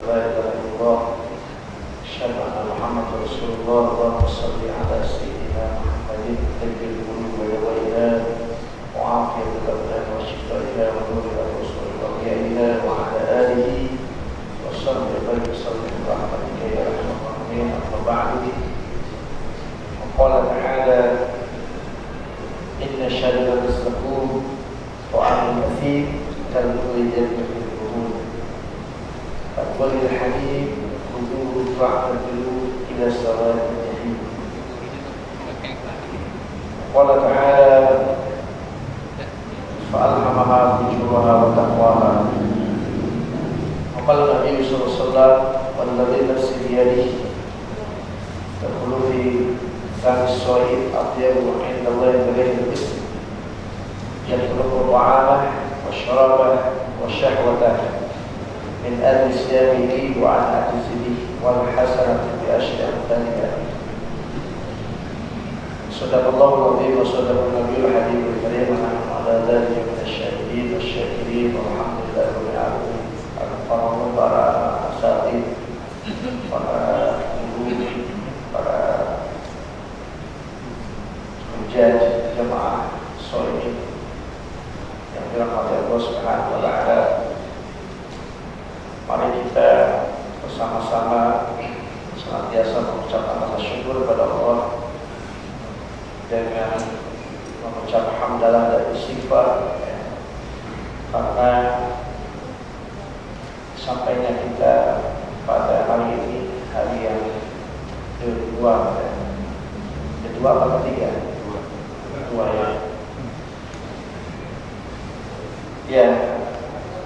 لا إله إلا الله أشهد أن محمدا رسول الله اللهم صل على سيدنا محمد طب القلوب ودوائها وعافية الأبدان وشفائها ونور الرسول وضيائها وعلى آله وصحبه وسلم برحمتك يا أرحم الراحمين. أما بعد وقال تعالى إن شجرة الزقوم طعام الأثيم كالمهل يجري في البطون فأقبل الحليب خذوه فاعتدلوه إلى سواء الجحيم. قال تعالى فألهمها فجورها وتقواها. وقال النبي صلى الله عليه وسلم والذي نفسي بيده تدخل في فم الصائم أطيب عند الله من غير الاسم يخلق طعامه وشرابه وشهوته من أجل صيامه وعن أجل به والحسنة بأشر أمثالها. صدق الله العظيم وصدق النبي الحبيب الكريم ونحن على ذلك من الشاهدين والشاكرين والحمد لله رب العالمين. Para asatidz, para guru, para hujjaj jamaah sholihin yang dirahmati Allah Subhanahu wa taala. Mari kita bersama-sama senantiasa mengucapkan rasa syukur kepada Allah dengan mengucap hamdalah dan istighfar, karena sampainya kita pada hari ini, hari yang kedua atau ketiga? Kedua ya,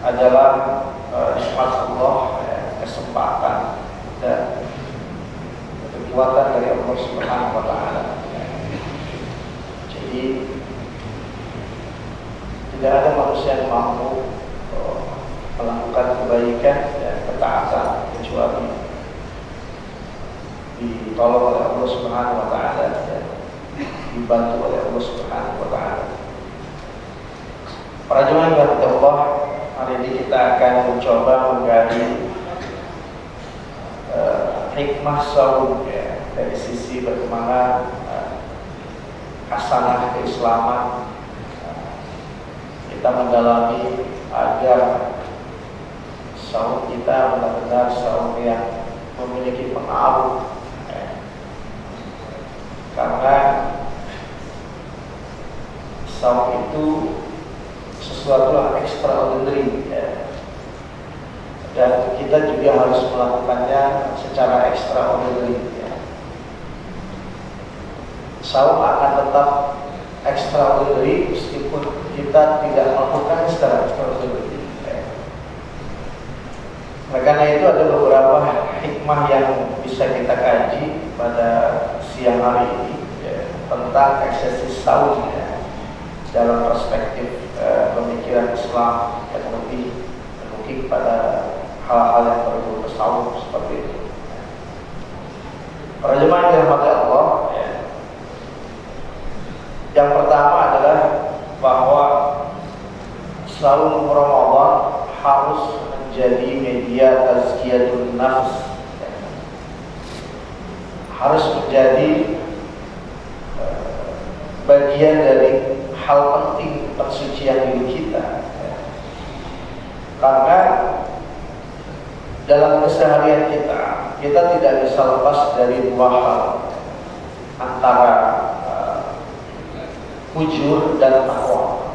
adalah nikmat Allah, kesempatan dan kekuatan dari Allah Subhanahu wa taala. Jadi tidak ada manusia yang mampu melakukan kebaikan dan ketaatan kecuali ditolong oleh Allah Subhanahu wa taala dan dibantu oleh Allah Subhanahu wa taala. Para jemaah yang dirahmati Allah, hari ini kita akan mencoba menggali hikmah saum dari sisi bagaimana hasanah keislaman kita mendalami agar saum kita benar-benar saum yang memiliki pengaruh, karena saum itu sesuatu yang extraordinary dan kita juga harus melakukannya secara extraordinary. Saum akan tetap extraordinary meskipun kita tidak melakukan secara extraordinary. Karena itu ada beberapa hikmah yang bisa kita kaji pada siang hari ini tentang eksistensi saum dalam perspektif pemikiran Islam yang lebih menukik pada hal-hal yang berbau saum seperti itu. Para jemaah yang dirahmati Allah, yang pertama adalah bahwa saum Ramadan harus menjadi media tazkiyatun nafs, harus menjadi bagian dari hal penting pensucian diri kita, karena dalam keseharian kita tidak bisa lepas dari dua hal, antara fujur dan taqwa.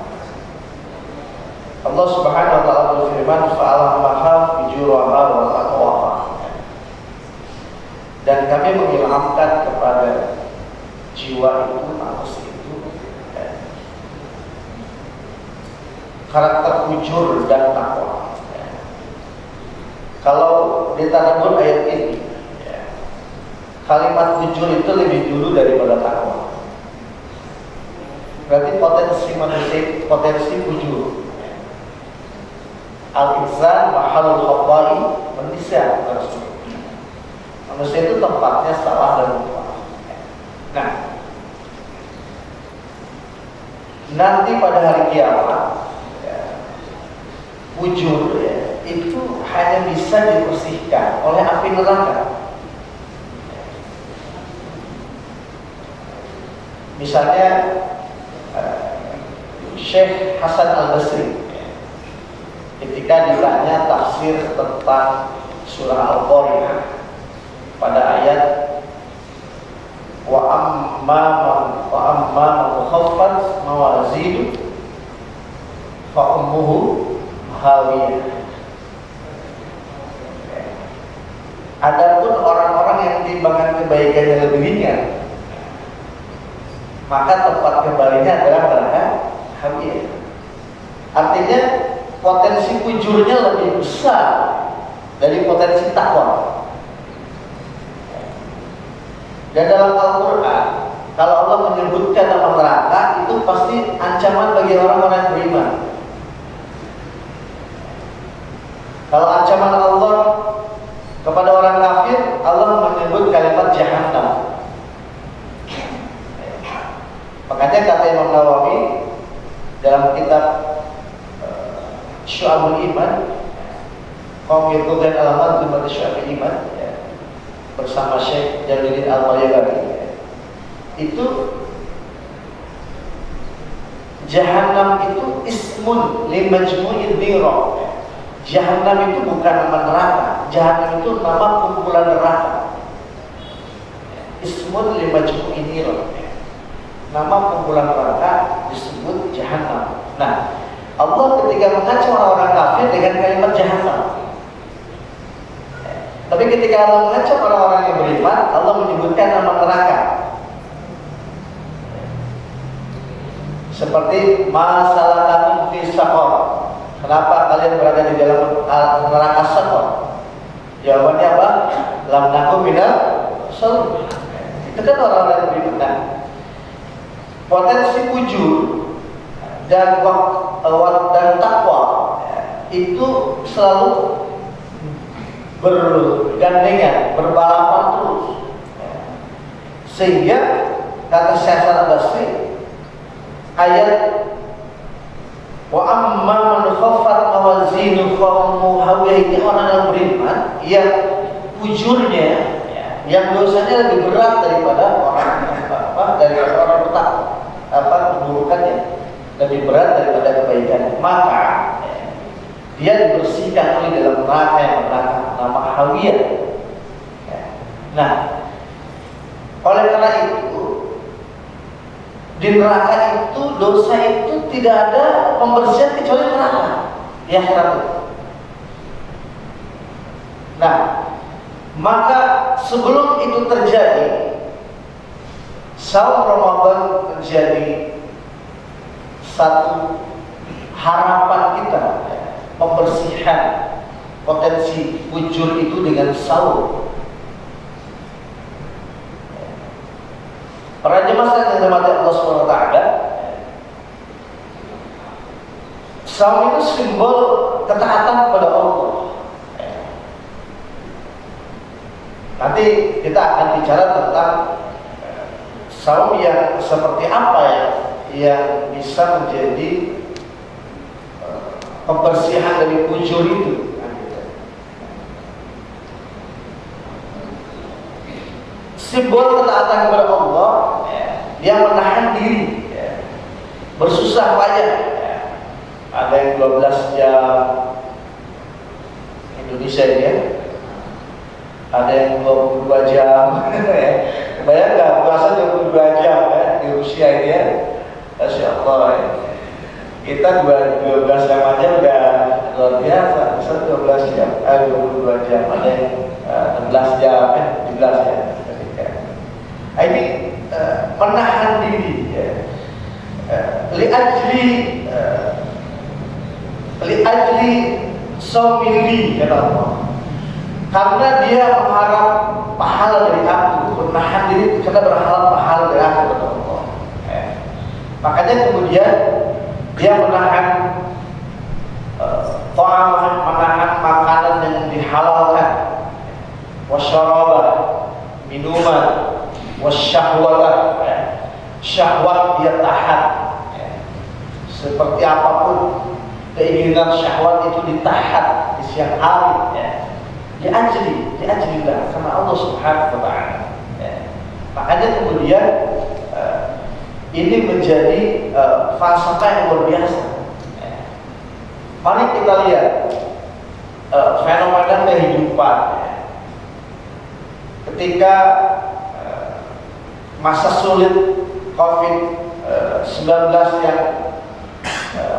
Allah Subhanahu wa taala berfirman, "Fa'alhamaha fujuraha wa taqwaha." Dan kami mengilhamkan kepada jiwa itu, nafs itu, karakter fujur dan taqwa. Kalau ditadabbur ayat ini, kalimat fujur itu lebih dulu daripada taqwa. Berarti potensi manusia, potensi fujur. Al-insan mahalul khatai manusia. Manusia itu tempatnya salah dan lupa. Nah, nanti pada hari kiamat, fujur itu hanya bisa dibersihkan oleh api neraka. Misalnya Syekh Hasan Al-Basri ketika ditanya tafsir tentang surah Al-Qari'ah pada ayat wa amma man khaffat mawazinu fa ummuhu hawiyah. Adapun orang-orang yang timbangan kebaikannya lebih ringan, maka tempat kembalinya adalah neraka hawiyah. Artinya potensi fujurnya lebih besar dari potensi takwa. Dan dalam Al-Quran, kalau Allah menyebutkan nama neraka, itu pasti ancaman bagi orang-orang yang beriman. Kalau ancaman Allah kepada orang kafir, Allah menyebut kalimat jahannam. Makanya kata Imam Nawawi dalam kitab Syu'abul Iman, kaum Yahudi alamat di Syu'abul Iman, bersama Syekh Jalaluddin Al-Mayyabari, itu Jahannam itu ismun li majmu'in nira. Jahannam itu bukan nama neraka. Jahannam itu nama kumpulan neraka. Ismun li majmu'in nira. Nama kumpulan neraka disebut Jahannam. Nah, Allah ketika mengacau orang-orang kafir dengan kalimat Jahannam. Tapi ketika Allah mengacau orang-orang yang beriman, Allah menyebutkan nama neraka. Seperti masalahkan fi saqar. Kenapa kalian berada di dalam neraka saqar? Jawabannya apa? Lam nakum minal shalihin. Itu kan orang-orang yang beriman. Potensi wujud dan takwa itu selalu bergandengan, berbalapan terus. Sehingga kata Syekh Al-Basri, ayat wa amma man khaffat mawazinu fa ummuhu hawiyah, ini orang yang beriman yang ujurnya, yang dosanya lebih berat daripada orang bertakwa, keburukannya lebih berat daripada kebaikan, maka dia dibersihkan oleh dalam neraka yang bernama hawiyah. Nah, oleh karena itu di neraka itu dosa itu tidak ada pembersihan kecuali neraka di akhirat itu. Nah, maka sebelum itu terjadi, saum Ramadan menjadi satu harapan kita, pembersihan potensi wujud itu dengan saum. Para jemaah yang dirahmati Allah SWT, saum itu simbol ketaatan kepada Allah. Nanti kita akan bicara tentang saum yang seperti apa yang bisa menjadi pembersihan dari fujur itu. Simbol ketaatan kepada Allah, dia menahan diri, bersusah payah. Ada yang 12 jam Indonesia ini ya, ada yang 22 jam. Bayang nggak puasa 22 jam di Rusia ini ya, Masya Allah ya. Kita 12 jam aja udah luar biasa. Misal 12 jam, 22 jam, ada yang 16 jam, 17 ya. Ini menahan diri ya. Li'ajli somili kata Allah. Karena dia mengharap pahala dari aku, menahan diri karena berharap pahala dari aku kata Allah. Makanya kemudian dia menahan menahan makanan yang dihalalkan, wasyarabah, minuman, wasyahwat, syahwat dia tahan. Seperti apapun keinginan syahwat itu ditahan, siang hari ya. Diajrilah sama Allah Subhanahu wa taala. Ya. Makanya kemudian ini menjadi falsafah yang luar biasa. Ya. Mari kita lihat fenomena kehidupan ya. Ketika masa sulit COVID-19 yang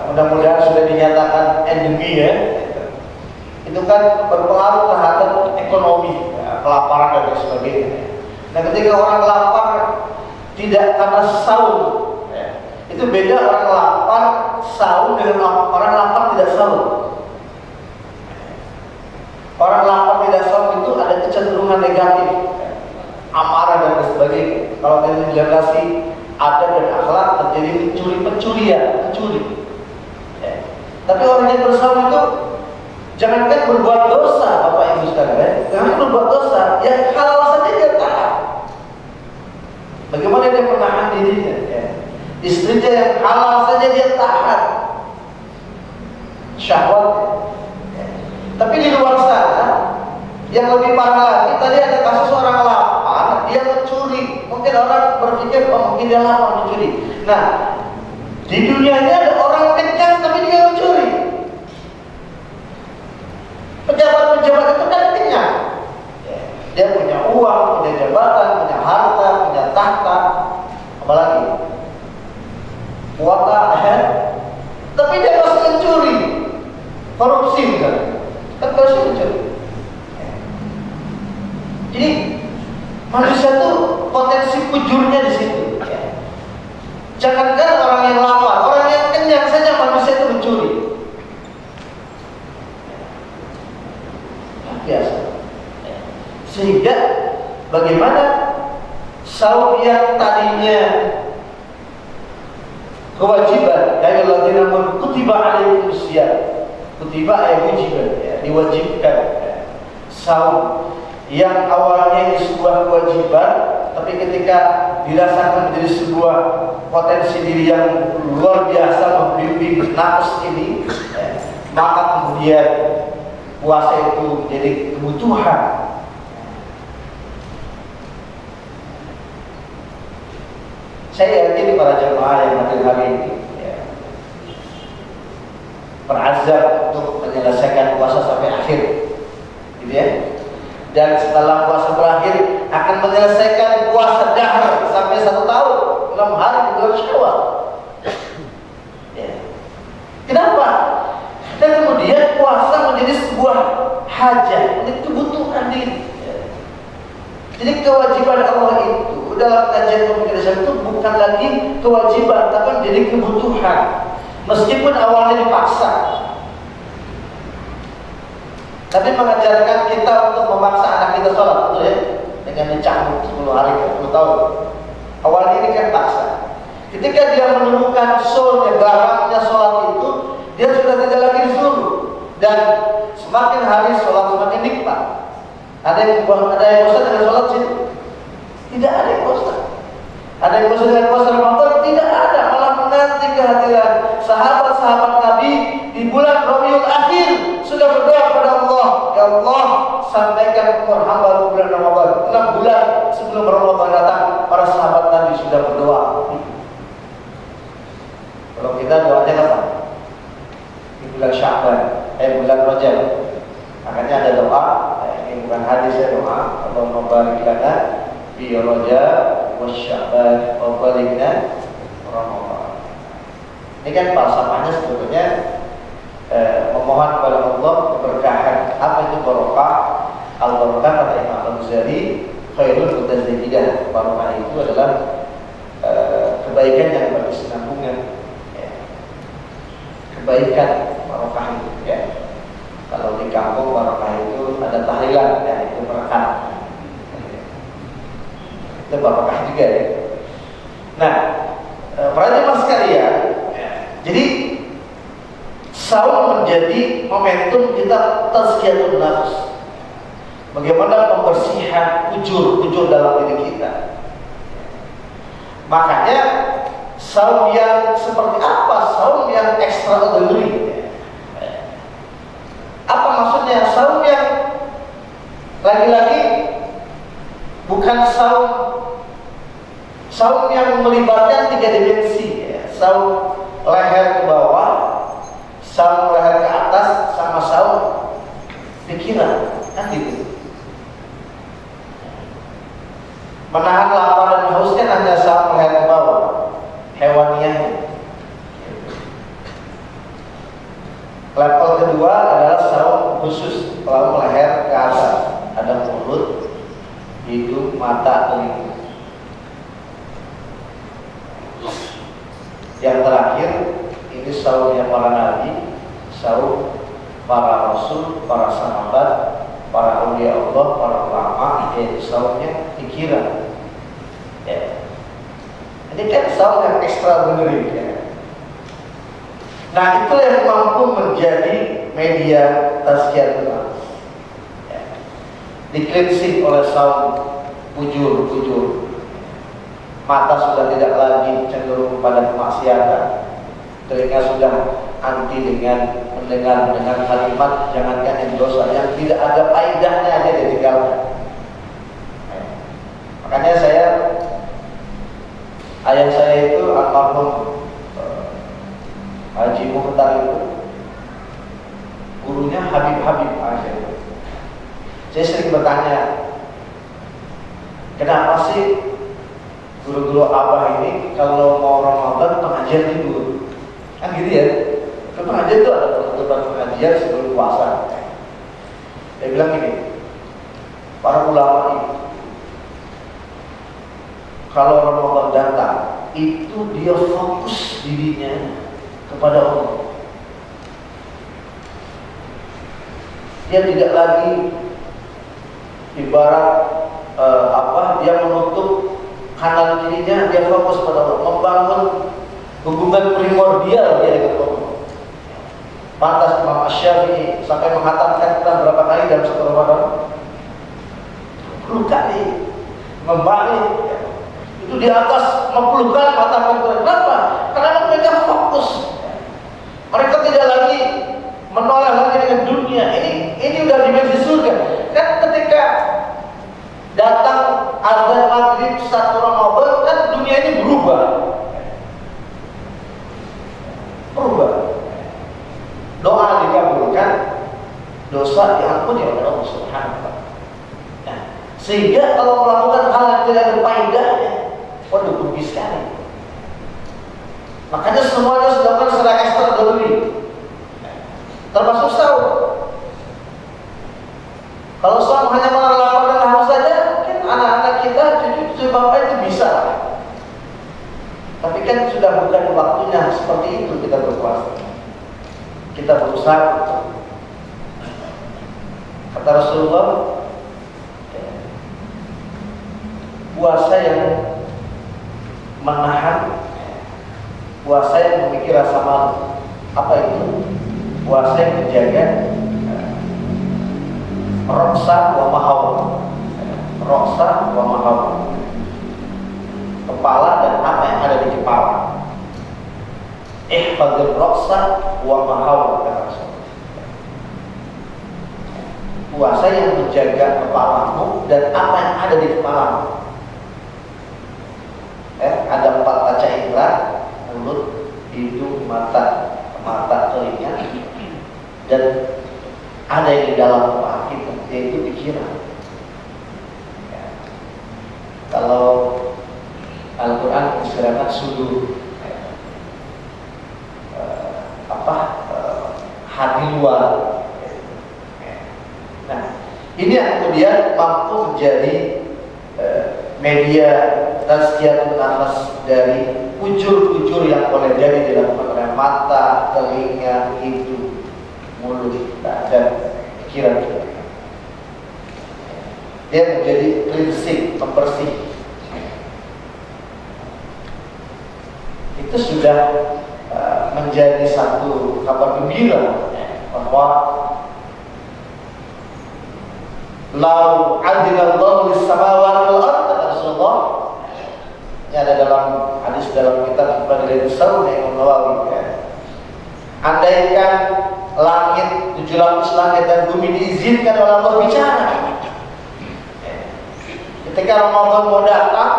mudah-mudahan sudah dinyatakan endemi ya, itu kan berpengaruh terhadap ekonomi, ya, kelaparan dan sebagainya. Nah, ketika orang lapar tidak karena sahur, ya, itu beda orang lapar sahur dengan orang lapar tidak sahur. Orang lapar tidak sahur itu ada kecenderungan negatif, ya, amarah dan sebagainya. Kalau dari generasi adab dan akhlak terjadi pencuri. Ya. Tapi orang yang bersahur itu jangankan berbuat dosa, Bapak Ibu sekalian, jangan berbuat dosa, ya halal saja dia tahan. Bagaimana dia menahan dirinya? Ya. Istrinya yang halal saja dia tahan syahwatnya. Ya. Tapi di luar sana, yang lebih parah lagi, tadi ada kasus orang lapar, dia mencuri. Mungkin orang berpikir, oh mungkin dia lapar mencuri. Nah, di dunia ini ada orang kenyang tapi dia mencuri. Pejabat-pejabat itu kan kenyang. Dia punya uang, punya jabatan, punya harta, punya tahta, apalagi kuota, tapi dia masih mencuri, korupsi kan masih mencuri. Jadi manusia itu potensi fujurnya di situ. Jangankan orang yang lapar, orang yang kenyang saja manusia itu mencuri. Biasa. Sehingga bagaimana sahur yang tadinya kewajiban, ya alladzina kutiba alaikumus syiyam, kutiba ay wajiban, ya, diwajibkan ya. Sahur yang awalnya ini sebuah kewajiban, tapi ketika dirasakan menjadi sebuah potensi diri yang luar biasa membimbing nafs ini, ya, maka kemudian puasa itu menjadi kebutuhan. Saya yakin para jemaah yang hadir hari ini ya, berazam untuk menyelesaikan puasa sampai akhir, gitu ya. Dan setelah puasa berakhir akan menyelesaikan puasa dahar sampai 1 tahun, 6 hari di bulan Syawal. Ya. Kenapa? Dan kemudian puasa menjadi sebuah hajat, menjadi kebutuhan diri. Jadi kewajiban Allah itu dalam kajian pemikiran itu bukan lagi kewajiban, tapi menjadi kebutuhan. Meskipun awalnya dipaksa, tapi mengajarkan kita untuk memaksa anak kita sholat, betul ya? Dengan dicambuk 10 hari, 10 tahun. Awalnya ini kan paksa. Ketika dia menemukan soulnya, barangnya sholat itu, dia sudah tidak lagi disuruh. Dan semakin hari sholat semakin nikmat. Ada yang bosan dengan sholat sih? Tidak ada yang bosan. Ada yang bosan dengan puasa Ramadan? Tidak ada. Malah menanti kehadiran sahabat-sahabat Nabi di bulan Rabiul Akhir sudah berdoa kepada Allah, ya Allah, sampaikan umur hamba di bulan Ramadan. 6 bulan sebelum Ramadan datang, para sahabat Nabi sudah berdoa. Kalau kita doanya apa? Di bulan Sya'ban, bulan Rajab. Makanya ada doa, ini bukan hadis ya, doa Allahumma barik lana fi Rajab wa Sya'ban wa balikna Ramadan. Ini kan falsafahnya sebetulnya memohon kepada Allah keberkahan. Apa itu barokah? Al-barokah kata Imam Al-Ghazali, khairul mutazakkidah. Barokah itu adalah kebaikan yang berkesinambungan. Ya. Kebaikan barokah itu ya. Kalau di kampung barokah itu ada tahlilan, ya, itu berkah. Itu barokah juga ya. Nah, para jemaah sekalian, jadi sahur menjadi momentum kita tazkiyatun nafs. Bagaimana pembersihan ujur dalam diri kita. Makanya sahur yang seperti apa? Sahur yang extraordinary. Apa maksudnya bukan saum yang melibatkan 3 dimensi, ya. Saum leher ke bawah, saum leher ke atas, sama saum pikiran, kan gitu. Menahan lapar dan haus kan hanya saum leher ke bawah, hewaniahnya. Level kedua adalah saum khusus, saum leher ke atas, ada mulut, hidung, mata, telinga. Yang terakhir ini saumnya para nabi, saum para rasul, para sahabat, para aulia Allah, para ulama, yaitu saumnya pikiran. Ya. Ini kan saum yang extraordinary, ya. Nah, itulah yang mampu menjadi media tazkiyatun nafs. Ya. Diklinsing oleh saum bujur. Mata sudah tidak lagi cenderung pada kemaksiatan. Telinga sudah anti dengan mendengar kalimat jangankan yang dosa yang tidak ada faedahnya aja ditinggalkan. Makanya ayah saya itu almarhum Haji Mukhtar itu gurunya Habib aja. Saya sering bertanya, kenapa sih guru-guru abah ini kalau mau Ramadan pengajian tidur? Kan gitu ya. Pengajian itu ada peraturan pengajian sebelum puasa. Dia bilang gini, para ulama itu kalau Ramadan datang itu dia fokus dirinya kepada Allah. Dia tidak lagi ibarat dia menutup kanan kirinya, dia fokus pada Allah, membangun hubungan primordial dia dengan Allah. Pantas Imam Asy-Syafi'i sampai menghatamkan Quran berapa kali dalam satu Ramadan? 10 kali membalik. Itu di atas 50 kali menghatamkan Quran. Kenapa? Karena mereka fokus. Mereka tidak lagi menoleh lagi dengan dunia. Ini udah dimensi surga. Kan ketika datang azan maghrib 1 Ramadan kan dunia ini berubah. Doa dikabulkan, dosa diampuni oleh Allah Subhanahu wa taala. Nah, sehingga kalau melakukan hal yang tidak ada faedahnya, waduh rugi sekali. Makanya semuanya sudah dilakukan secara extraordinary, termasuk sahur. Kalau saum hanya menahan lapar dan haus saja, mungkin anak-anak kita, cucu bapak itu bisa. Tapi kan sudah bukan waktunya seperti itu kita berpuasa. Kita berusaha. Kata Rasulullah, puasa yang menahan, puasa yang memiliki rasa malu. Apa itu? Puasa yang menjaga roksa wa mahawa. Roksa wa mahawa, kepala dan apa yang ada di kepala. Ihfadzir roksa wa mahawa, kata Rasulullah. Puasa yang menjaga kepalamu dan apa yang ada di kepalamu. Ada 4 kaca indera: mulut, hidung, mata, telinga, dan ada yang di dalam kepala kita, yaitu pikiran. Kalau Al-Quran mengistilahkan sudur, hati luar. Nah, ini yang kemudian mampu menjadi media tazkiyatun nafs dari ujur-ujur yang boleh jadi dilakukan oleh mata, telinga, hidung, mulut, dan pikiran kita. Dia menjadi cleansing, membersih. Itu sudah menjadi satu kabar gembira bahwa lau adinallahu lis-samawati wal ardh, kata Rasulullah. Ini ada dalam hadis dalam kitab Fadilus Saum yang Nawawi. Andaikan langit, 700 langit dan bumi diizinkan oleh Allah bicara, kita Ketika Ramadan mau datang,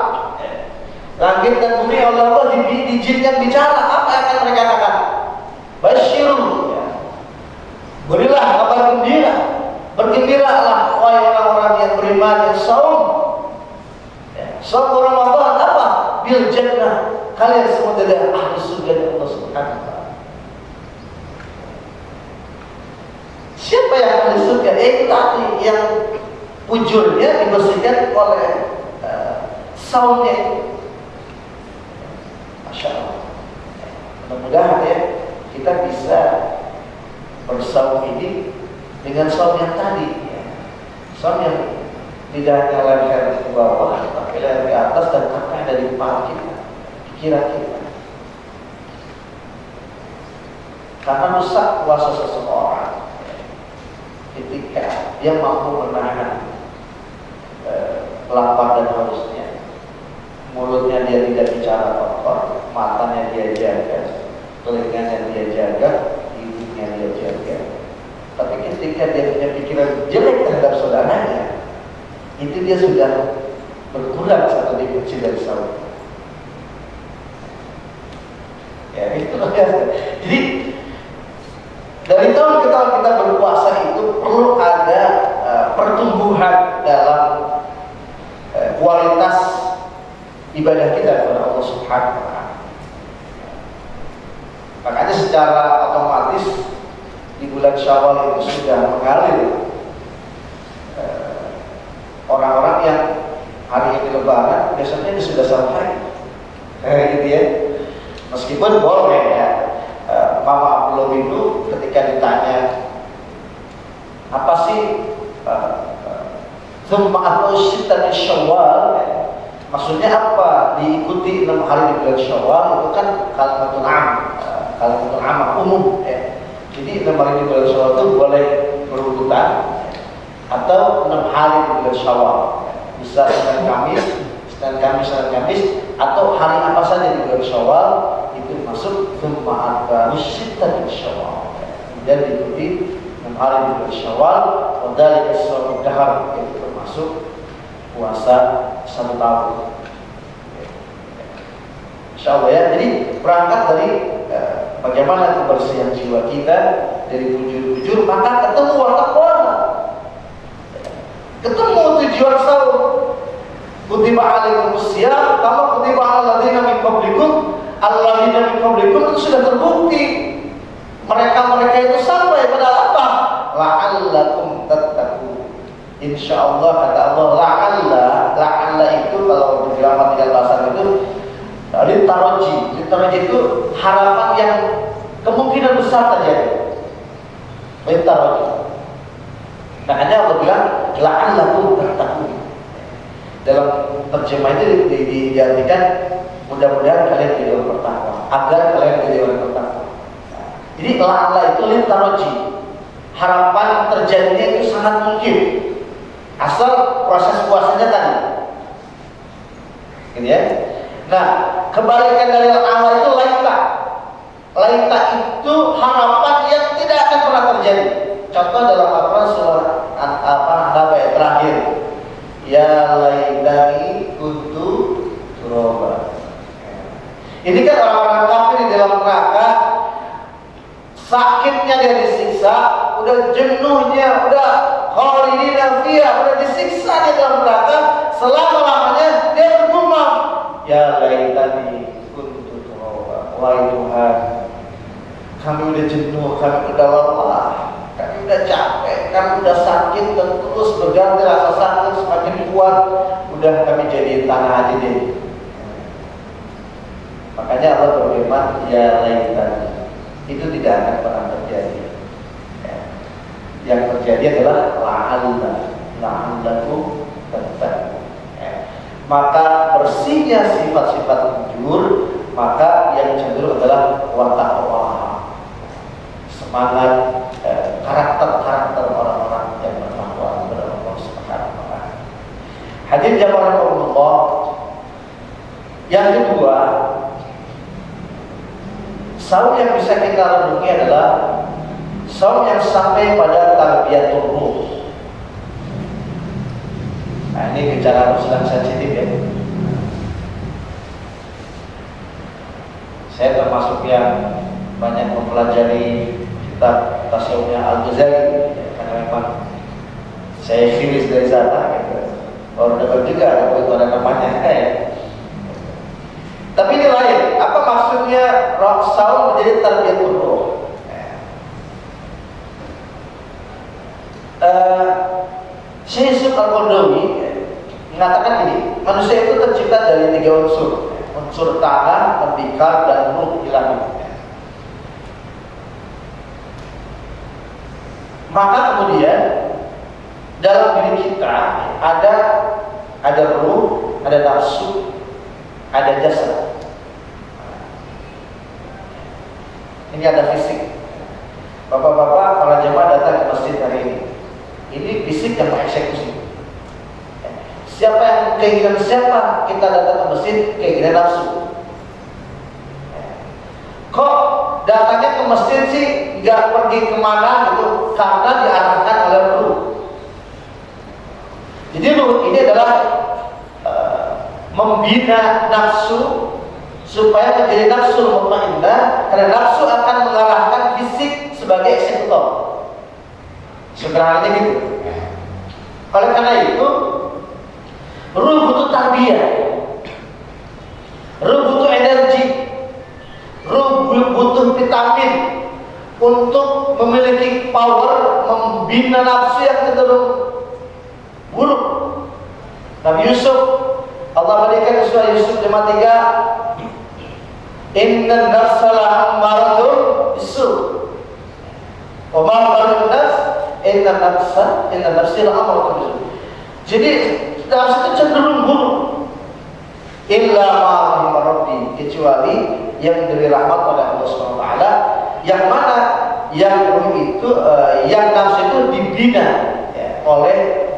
langit dan bumi oleh Allah diizinkan bicara. Apa yang akan mereka katakan? Basyirun, berilah kabar gembira, bergembiralah wahai orang-orang yang beriman yang saum. Saum Ramadan apa? Bil jannah, kalian semua adalah ahli surga dari Allah Subhanahu wa taala. Siapa yang ahli surga? Tadi yang ujurnya dibersihkan oleh saumnya itu. Masya Allah. Mudah-mudahan ya kita bisa bersaum ini dengan saum yang tadi ya. Saum yang tidak hanya leher ke bawah, tapi leher ke atas dan apa yang dari kepala kita, pikiran kita. Karena rusak puasa seseorang ketika dia mampu menahan lapar dan hausnya, mulutnya dia tidak bicara kotor, matanya dia jaga, telinganya dia jaga, hidungnya dia jaga. Tapi ketika dia punya pikiran jelek terhadap saudaranya, itu dia sudah berkurang satu dimensi dari saum. Ya itu ya. Jadi dari tahun ke tahun kita berpuasa itu perlu ada pertumbuhan dalam kualitas ibadah kita kepada Allah Subhanahu wa taala. Makanya secara otomatis di bulan Syawal itu sudah mengalir orang-orang yang hari ini Lebaran biasanya ini sudah sampai gitu ya. Meskipun boleh ya, Mama Abdullah itu ketika ditanya apa sih Tsumma Syittan Syawal, maksudnya apa diikuti 6 hari di bulan Syawal, itu kan kalimatun am umum ya. Jadi 6 hari di bulan Syawal itu boleh berurutan atau 6 hari di bulan Syawal, bisa Senin Kamis atau hari apa saja di bulan Syawal itu masuk Tsumma Syittan Syawal. Kemudian diikuti 6 hari di bulan Syawal, wadhalika shaum dahar, itu termasuk puasa 1 tahun. Insyaallah ya. Jadi berangkat dari bagaimana kebersihan jiwa kita dari bujur-bujur, maka ketemu watak puasa, ketemu tujuan saum. Kutiba alaikumus syiyam kama kutiba alal ladzina min qablikum alladzina min qablikum, itu sudah terbukti mereka itu sampai pada apa? La'allakum tattaqun. Insyaallah kata Allah, la'alla itu kalau di gramatikal bahasa itu litaraji itu harapan yang kemungkinan besar terjadi. Litaraji. Makanya Allah bilang la'allakum tattaqun. Dalam terjemah itu diartikan mudah-mudahan kalian jadi orang bertakwa, agar kalian jadi orang bertakwa. Jadi la'alla itu litaraji, harapan terjadinya itu sangat mungkin asal proses puasanya tadi, gitu ya. Nah, kebalikan dari la'alla itu laita itu harapan yang tidak akan pernah terjadi. Contoh dalam surah An-Naba terakhir, ya laitani kuntu turaba. Ini kan orang-orang kafir di dalam neraka, sakitnya dia disiksa, udah jenuhnya, udah khalidina fiha, udah disiksa di dalam neraka selama-lamanya, dia bergumam, ya laitani kuntu turaba. Wahai Tuhan, kami udah jenuh, kami udah lelah, kami udah capek, kami udah sakit dan terus berganti rasa sakit semakin kuat, udah kami jadi tanah aja deh. Makanya Allah berfirman, ya laitani, itu tidak akan pernah terjadi. Yang terjadi adalah la'allakum tattaqun. Maka bersihnya sifat-sifat bujur, maka yang cenderung adalah wattaqwa, semangat, karakter orang-orang yang bertakwa kepada Allah Subhanahu wa taala. Hadirin jamaah Allah, yang kedua, saum yang bisa kita renungi adalah saum yang sampai pada tarbiyatul ruh. Nah, ini gejala ruh sedang sensitif ya. Saya termasuk yang banyak mempelajari kitab Tasawufnya Al-Ghazali ya, karena memang saya filis dari sana gitu. Orang dengar juga itu ada namanya Tapi ini lain. Apa maksudnya saum menjadi tarbiyatul ruh? Syekh Yusuf Al-Qaradawi mengatakan ini, manusia itu tercipta dari 3 unsur. Unsur tanah, tembikar, dan ruh ilahi. Maka kemudian dalam diri kita ada ruh, ada nafsu, ada jasad. Ini ada fisik. Bapak-bapak, para jemaah datang ke masjid hari ini. Ini fisik yang mengeksekusi. Siapa yang keinginan siapa kita datang ke masjid, keinginan nafsu. Kok datangnya ke masjid sih nggak pergi kemana gitu? Karena diarahkan oleh ruh. Jadi ruh ini adalah membina nafsu supaya menjadi nafsu mutmainnah, karena nafsu akan mengarahkan fisik sebagai eksekutor. Sederhananya gitu. Oleh karena itu, ruh butuh tarbiyah, ruh butuh energi, ruh butuh vitamin untuk memiliki power membina nafsu yang cenderung buruk. Nabi Yusuf, Allah berikan di surah Yusuf 53, Inna nafsa la'ammaratun bisu' wa ma ammarun nafs inna nafsi la'ammaratun bisu'. Jadi nafsu itu cenderung buruk. Illa ma rabbi, kecuali yang diberi rahmat oleh Allah Subhanahu wa taala, yang mana yang ruh itu yang nafsu itu dibina ya, oleh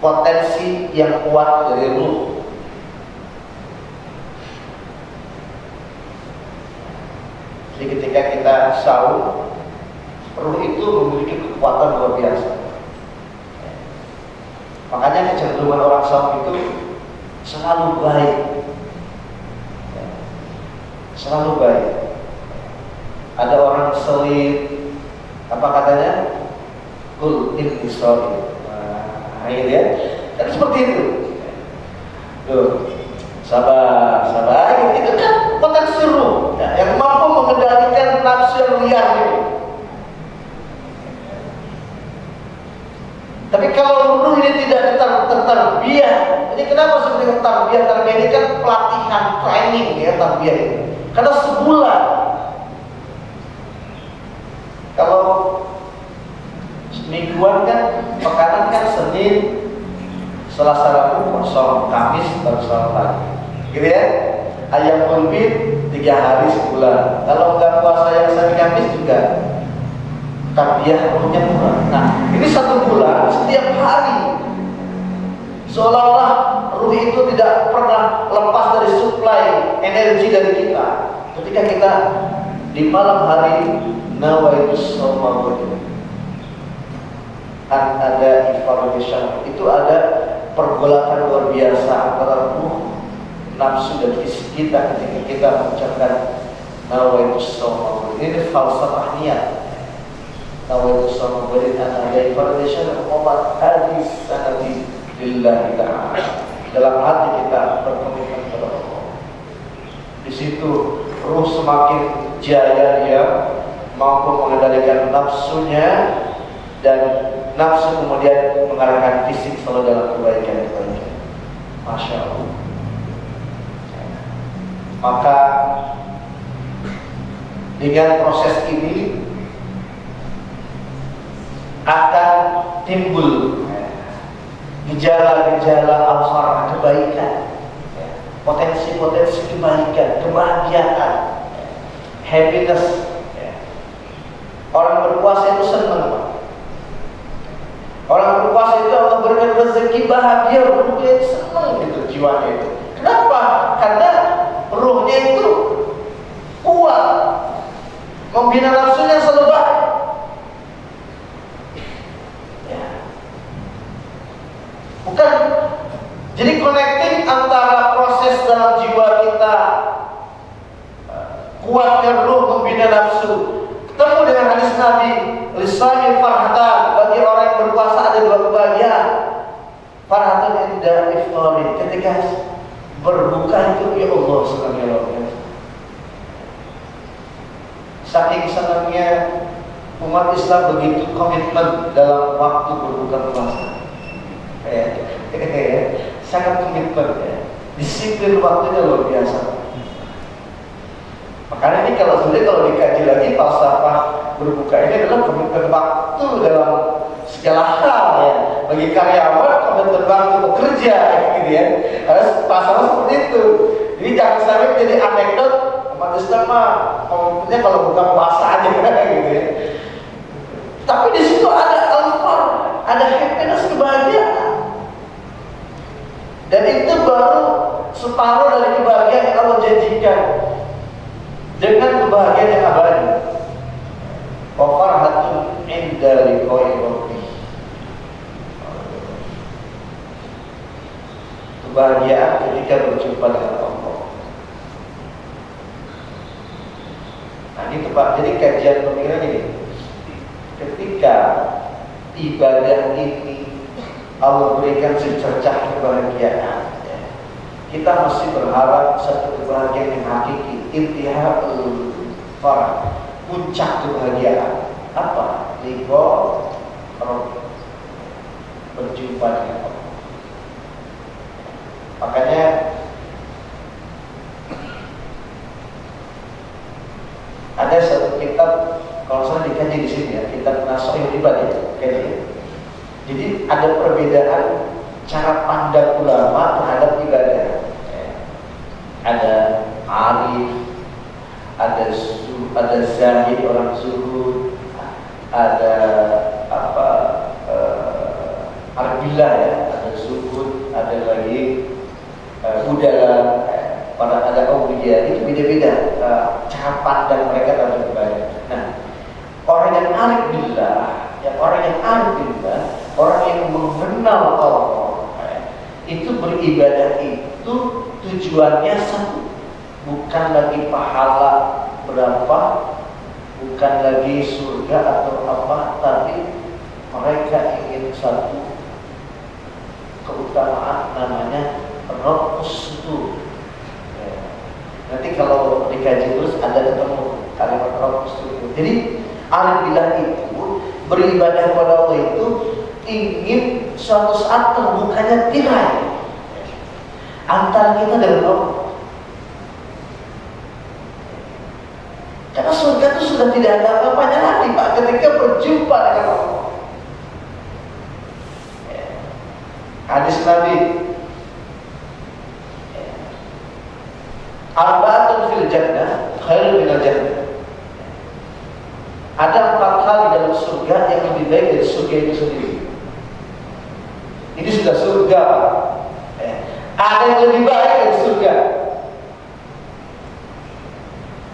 potensi yang kuat dari ruh. Jadi ketika kita saum, ruh itu memiliki kekuatan luar biasa. Makanya kecenderungan orang saum itu selalu baik, selalu baik. Ada orang selit, apa katanya? Kul inni shaim. Nah, ini ya, kan seperti itu. Tuh, sabar. Itu kan potensi ruh ya, yang mampu mengendalikan nafsu yang liar ini. Tapi kalau ruh ini tidak tertarbiyah, ini kenapa sebenarnya tarbiyah ini kan pelatihan, training ya tarbiyah ini. Karena sebulan, kalau mingguan kan, pekanan kan Senin, Selasa, Rabu kosong, Kamis baru sholat lagi, gitu ya. Ayam kulbit 3 hari sebulan. Kalau nggak puasa yang Senin Kamis juga tarbiyah ruhnya kurang. Nah, ini 1 bulan setiap hari seolah-olah ruh itu tidak pernah lepas dari suplai energi dari kita. Ketika kita di malam hari nawaitus shauma ada information, itu ada pergolakan luar biasa antara ruh, nafsu dan fisik kita ketika kita mengucapkan nawaitus shauma. Ini falsafah niat. Nawaitus shauma dan ada information obat hadis sanati lillahi ta'ala. Dalam hati kita berkomitmen kepada Allah. Di situ ruh semakin jaya, dia mampu mengendalikan nafsunya, dan nafsu kemudian mengarahkan fisik selalu dalam kebaikan. Masya Allah. Maka dengan proses ini akan timbul gejala-gejala al-farah, kebaikan, potensi-potensi kebaikan, kebahagiaan, happiness. Orang berpuasa itu senang. Orang berpuasa itu Allah berikan rezeki bahagia, ruhnya senang gitu, jiwanya itu. Kenapa? Karena ruhnya itu kuat, membina nafsunya selalu baik. nafsu. Ketemu dengan hadis Nabi, lisani farhatan, bagi orang yang berpuasa ada dua kebahagiaan. Farhatun inda iftari, ketika berbuka itu ya Allah senang ya Allah. Saking senangnya umat Islam begitu komitmen dalam waktu berbuka puasa. Sangat komitmen ya. Disiplin waktunya luar biasa. Makanya ini kalau dikaji lagi falsafah berbuka ini adalah komitmen waktu dalam segala hal ya. Bagi karyawan komitmen waktu bekerja gitu ya. Harus pasal seperti itu. Jadi jangan sampai menjadi anekdot umat Islam mah komitmennya kalau buka puasa aja gitu ya. Tapi di situ ada al-far, ada happiness, kebahagiaan. Dan itu baru separuh dari kebahagiaan yang Allah janjikan dengan kebahagiaan yang abadi. Wa farhatun inda liqa'i rabbih. Kebahagiaan ketika berjumpa dengan Allah. Nah ini tepat. Jadi kajian pemikiran ini, ketika ibadah ini Allah berikan secercah kebahagiaan, ya, kita mesti berharap satu kebahagiaan yang hakiki, intihaul farah, puncak kebahagiaan. Apa? Liqa Rabb, berjumpa dengan Allah. Makanya ada satu kitab, kalau saya dikaji di sini ya, kitab Nashihul Ibad ya, kayaknya. Jadi ada perbedaan cara pandang ulama terhadap ibadah. Ada arif, ada zahid orang zuhud, ada arbillah ya, ada zuhud, ada lagi udala, ada awliya. Itu beda-beda cara pandang mereka terhadap ibadah. Nah, orang yang arif billah, orang yang mengenal Allah, itu beribadah itu tujuannya satu, bukan lagi pahala berapa, bukan lagi surga atau apa, tapi mereka ingin satu keutamaan namanya Rabbus itu. Nanti kalau dikaji terus ada ketemu kalimat Rabbus itu. Jadi arif billah itu beribadah kepada Allah itu ingin suatu saat terbukanya tirai antara kita dengan Allah. Karena surga itu sudah tidak ada apa-apanya lagi Pak ketika berjumpa dengan Allah. Hadis Nabi, arba'atun fil jannah khairun minal jannah. Ada 4 hal di dalam surga yang lebih baik dari surga itu sendiri. Ini sudah surga. Ada yang lebih baik dari surga.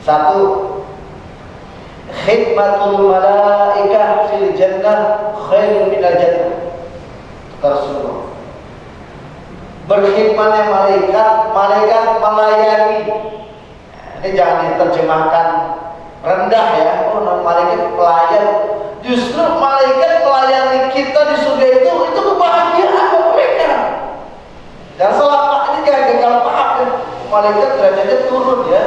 Satu, khidmatul malaikah fil jannah khairun minal jannah. Rasulullah. Berkhidmatnya malaikat melayani. Ini jangan diterjemahkan rendah ya. Oh, malaikat pelayan. Justru malaikat melayani kita di surga itu kebahagiaan buat mereka. Dan selama ini jangan gagal paham ya. Malaikat derajatnya turun ya.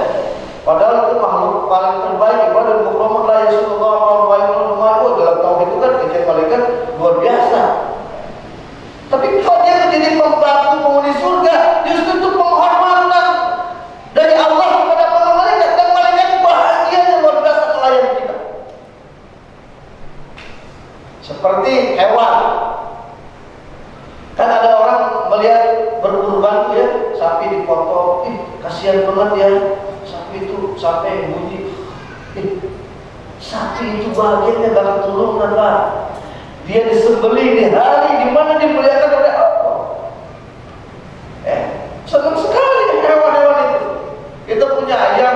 Padahal itu makhluk paling terbaik, ibadah mukramah la yasulullah wa yaqulu dalam tauhid itu kan kajian malaikat luar biasa. Tapi kalau dia menjadi pembantu penghuni surga, justru itu penghormatan dari Allah kepada para malaikat, dan malaikat bahagianya luar biasa melayani kita. Seperti hewan. Kan ada orang melihat berkurban ya, sapi dipotong, kasihan banget ya. Sapi itu sampai bunyi. Sapi itu bahagianya bakal turunan Pak. Dia disembelih di hari di mana dimuliakan oleh Allah. Senang sekali hewan-hewan itu. Kita punya ayam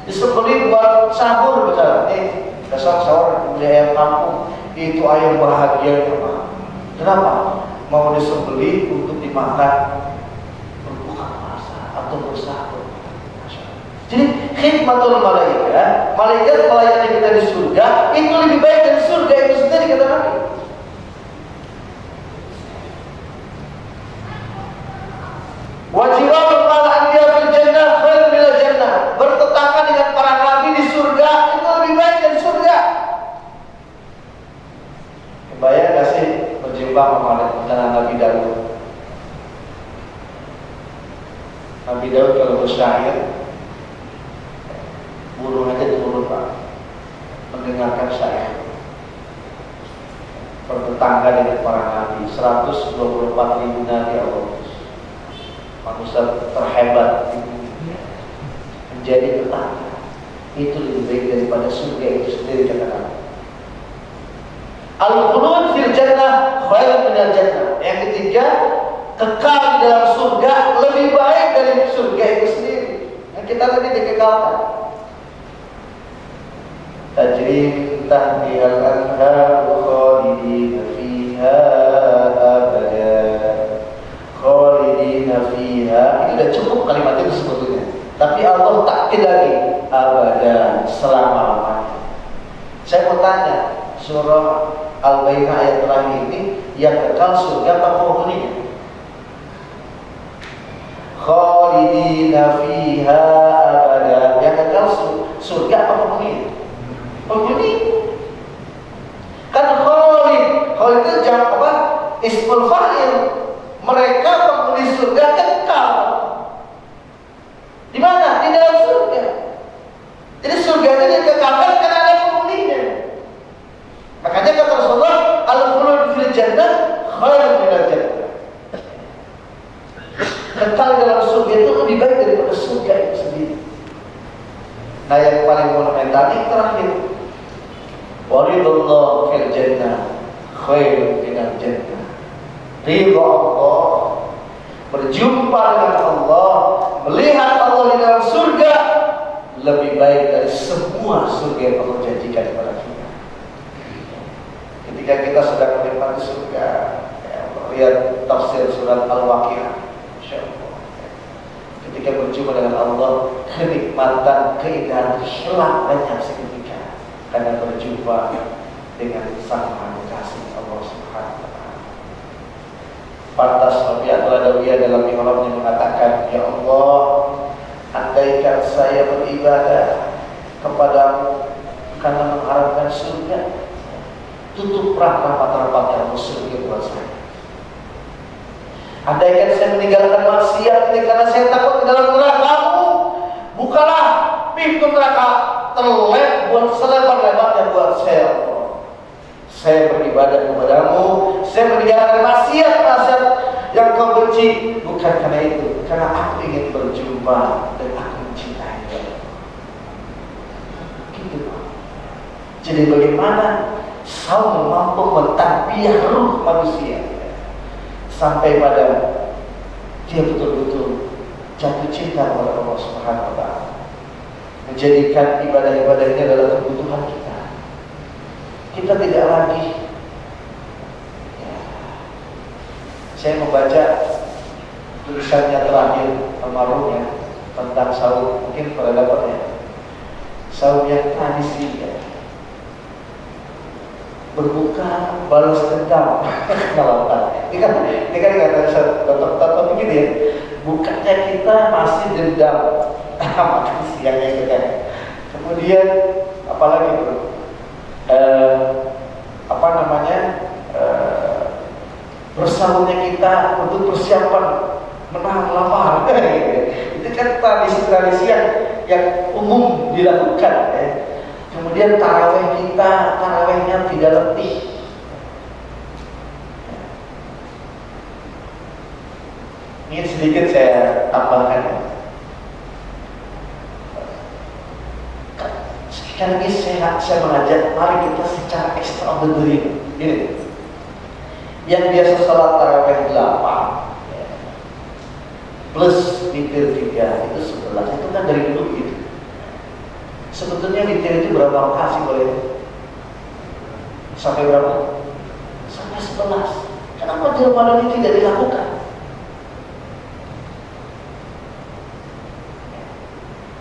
disembelih buat sahur misalnya. Besok sahur beli ayam kampung. Itu ayam bahagia Pak. Kenapa? Mau disembelih untuk dimakan berbuka puasa atau bersahur. Jadi khidmatul malaikah, malaikat melayani kita di surga itu lebih baik dari surga itu sendiri, kata Nabi. Wajiwabul para anbiya fil jannah khair minal jannah. Bertetangga dengan para nabi di surga itu lebih baik dari surga. Bayang gak sih berjumpa dengan Nabi Daud? Nabi Daud kalau bersyair, burung aja turun Pak, mendengarkan syair. Bertetangga dengan para nabi, 124.000 nabi Allah, manusia terhebat di dunia, menjadi tetangga. Itu lebih baik daripada surga itu sendiri, kata Nabi. Al-khulud fil jannah khairun minal jannah. Yang ketiga, kekal di dalam surga lebih baik dari surga itu sendiri. Yang kita tadi dikekalkan. Tajri min tahtihal anhar khalidina fiha abada. Khalidina fiha. Ini sudah cukup kalimat itu sebetulnya. Tapi Allah takkid lagi, abada, selama-lamanya. Saya mau tanya, surah Al-Baqarah ayat terakhir ini yang kekal surga apa penghuninya? Khalidina fiha abada. Yang kekal surga apa penghuninya? Penghuni. Kan Khalid itu jawab apa? Ismul fa'il. Mereka penghuni surga kekal. Di mana? Di dalam surga. Jadi surga itu dikekalkan karena ada penghuninya. Makanya kata Rasulullah, al-khulud fil jannah khairun minal jannah. Kekal dalam surga itu lebih baik daripada surga itu sendiri. Nah, yang paling fundamental yang terakhir, waridullah fil jannah khairun minal jannah. Ridha Allah, berjumpa dengan Allah, melihat Allah di dalam surga lebih baik dari semua surga yang Allah janjikan kepada kita. Ketika kita sedang menikmati surga, lihat tafsir surat Al-Waqiah, insyaallah. Ketika berjumpa dengan Allah, kenikmatan, keindahan hilang banyak signifikan karena berjumpa dengan Sang Maha Kasih Allah Subhanahu wa taala. Pantas Rabi'atul Adawiyah dalam mihrabnya mengatakan, ya Allah, andaikan saya beribadah kepadamu karena mengharapkan surga, tutup rapat-rapat yang surga buat saya. Andaikan saya meninggalkan maksiat ini karena saya takut di dalam neraka-Mu, bukalah pintu neraka terlep buat selebar-lebarnya buat saya, Allah. Saya beribadah kepadamu, saya meninggalkan maksiat yang Kau benci, bukan karena itu, karena aku ingin berjumpa dan aku mencintai Dia. Gitu. Jadi bagaimana saum mampu mentarbiyah ruh manusia sampai pada dia betul-betul jatuh cinta kepada Allah Subhanahu wa taala, menjadikan ibadah-ibadahnya adalah kebutuhan kita. Kita tidak lagi saya membaca tulisannya terakhir almarhumnya tentang saum, mungkin pada dapatnya saum yang tradisi ya. Berbuka balas dendam. Kalau ini kan kata dokter begitu ya. Bukanya kita masih dendam makan siangnya kita. Kemudian apalagi bro? Bersahurnya kita untuk persiapan menahan lapar. Itu kan tradisi-tradisi yang umum dilakukan ya. Kemudian tarawehnya tidak letih. Ini sedikit saya tambahkan. Sekali lagi saya mengajak, mari kita secara extraordinary. Ini yang biasa salat taraweh 8 plus witir 3 itu 11. Itu kan dari dulu gitu. Sebetulnya witir itu berapa rakaat sih boleh? Sampai berapa? Sampai 11. Kenapa di Ramadan ini tidak dilakukan?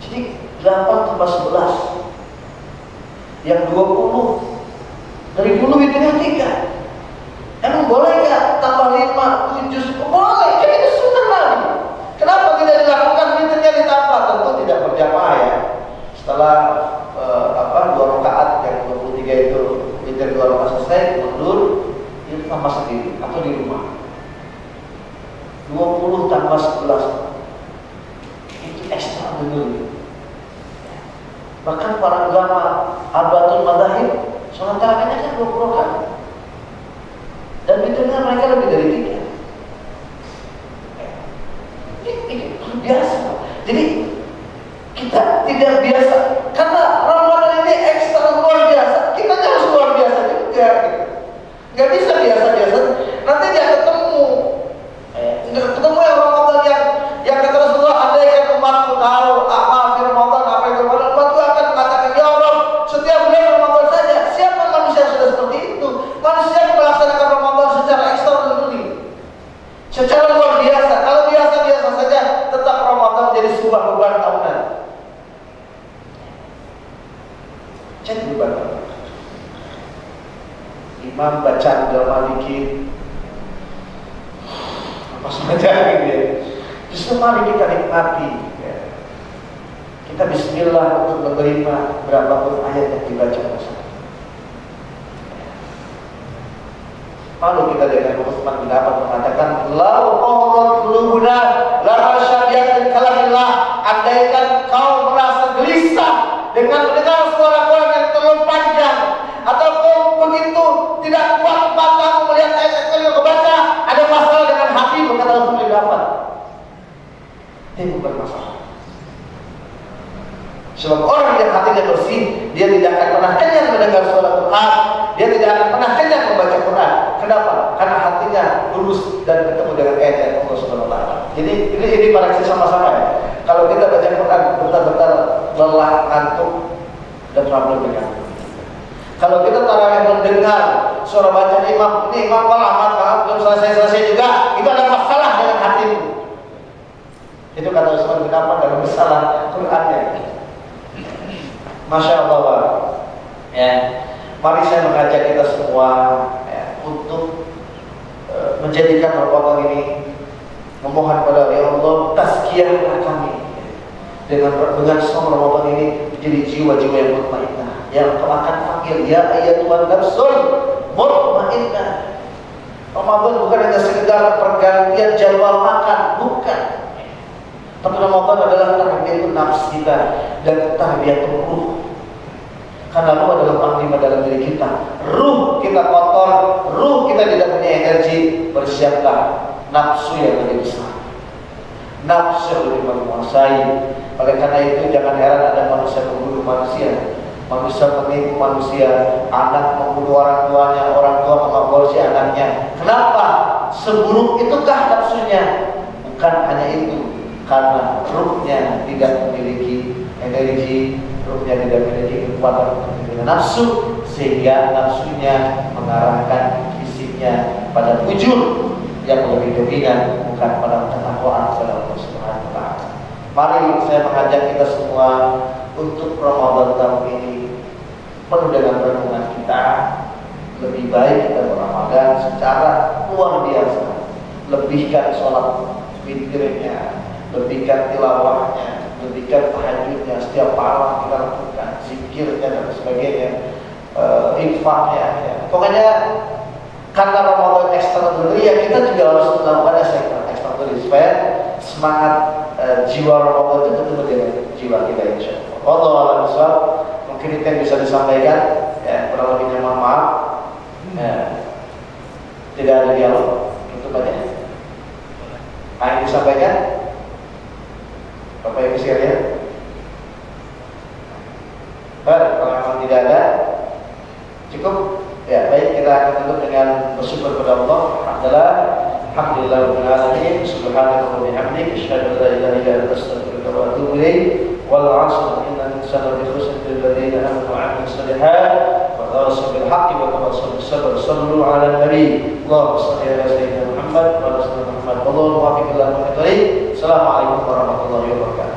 Jadi 8 tambah 11 Yang 20 dari dulu hitungnya 3. Emang boleh nggak tambah 5, 7? Boleh, kan itu sunnah Nabi. Kenapa tidak dilakukan hitungnya ditambah? Tentu tidak berjamaah ya. Setelah 2 rakaat yang 23 itu witir 2 rakaat selesai, mundur, itu tambah sendiri atau di rumah. 20 tambah 11 itu ekstra dulu. Bahkan para ulama Arbatul Madzhab sholat tarawihnya kan 20 rakaat. Dan witirnya mereka lebih dari 3. Ini biasa. Jadi kita tidak biasa karena Ramadan ini ekstra luar biasa. Kita harus luar biasa juga. Gak bisa biasa-biasa. Nanti dia ketemu yang Ramadan yang kata Rasulullah, ada yang umatku tahu apa Ramadan, apa itu Ramadan, umatku akan mengatakan, ya Allah, setiap bulan Ramadan saja. Siapa manusia yang sudah seperti itu? Manusia yang melaksanakan Ramadan secara extraordinary, secara luar biasa. Kalau biasa-biasa saja, tetap Ramadan menjadi sebuah beban tahunan. Jadi beban tahunan. Imam bacaan drama dikit, apa saja gitu ya. Justru mari kita nikmati ya. Kita bismillah untuk menerima berapapun ayat yang dibaca bersama. Malu kita dengan Utsman bin Affan mengatakan, lau qawrat qulubuna la rasyadiyat kalamillah. Andaikan kau merasa gelisah dengan mendengar suara-suara yang terlalu panjang, atau kau begitu tidak kuat matamu melihat ayat yang kau baca, ada masalah dengan hatimu, kata Utsman bin Affan. Ini bukan masalah. Sebab orang yang hatinya bersih, dia tidak akan pernah kenyang mendengar suara Quran, dia tidak akan pernah kenyang membaca Quran. Kenapa? Karena hatinya lurus dan ketemu dengan ayat Allah Subhanahu wa taala. Jadi ini para kita sama-sama ya. Kalau kita baca Quran betul-betul lelah, ngantuk dan problem dengan. Kalau kita tarawih mendengar suara bacaan imam, ini imam lama belum selesai juga, itu ada masalah dengan hatimu. Itu kata Utsman bin Affan dalam masalah Qurannya. Masya Allah, Pak. Ya, mari saya mengajak kita semua ya, untuk menjadikan Ramadan ini, memohon kepada ya Allah, tazkiyahlah kami dengan som Ramadan ini menjadi jiwa-jiwa yang mutmainnah, yang kau akan panggil ya ayyatuhan nafsul mutmainnah. Ramadan bukan hanya sekedar pergantian jadwal makan, bukan. Tapi Ramadan adalah tarbiyatun nafs kita dan tarbiyatun ruh. Karena ruh adalah panglima dalam diri kita. Ruh kita kotor, ruh kita tidak punya energi, bersiaplah nafsu yang lebih besar, nafsu yang lebih menguasai. Oleh karena itu jangan heran ada manusia membunuh manusia, manusia menipu manusia, anak membunuh orang tuanya, orang tua mengaborsi anaknya. Kenapa? Seburuk itukah nafsunya? Bukan hanya itu, karena ruhnya tidak memiliki energi, ruhnya tidak memiliki kekuatan untuk mengendalikan nafsu, sehingga nafsunya mengarahkan fisiknya pada fujur yang lebih dominan, bukan pada ketakwaan kepada Allah Subhanahu wa taala. Mari saya mengajak kita semua untuk Ramadan tahun ini penuh dengan renungan kita. Lebih baik kita beramal secara luar biasa. Lebihkan sholat witirnya, lebihkan tilawahnya, lebihkan tahajudnya, setiap malam kita lakukan zikirnya dan sebagainya, infaknya ya. Pokoknya karena Ramadan extraordinary ya, kita juga harus melakukan extraordinary supaya semangat jiwa Ramadan itu tetap dengan jiwa kita, insyaallah. Wallahu a'lam bishawab. Mungkin itu yang bisa disampaikan ya, kurang lebihnya mohon maaf ya. Tidak ada dialog, itu aja yang disampaikan Bapak Ibu sekalian. Baik, kalau memang tidak ada, cukup. Ya, baik, kita akan tutup dengan bersyukur kepada Allah. Alhamdulillah rabbil alamin. Subhanallahi wa bihamdihi, asyhadu an la ilaha illa anta, astaghfiruka wa atubu ilaik. Wal 'asr, innal insana lafi khusr illa alladziina aamanu wa 'amilus shalihaat wa tawassaw bil haqqi wa tawassaw bis sabr. Shallu 'alan nabi. Allahumma shalli 'ala sayyidina Muhammad wa ala ali Muhammad. Wallahu muwaffiq ila aqwamit thoriq. Assalamualaikum warahmatullahi wabarakatuh.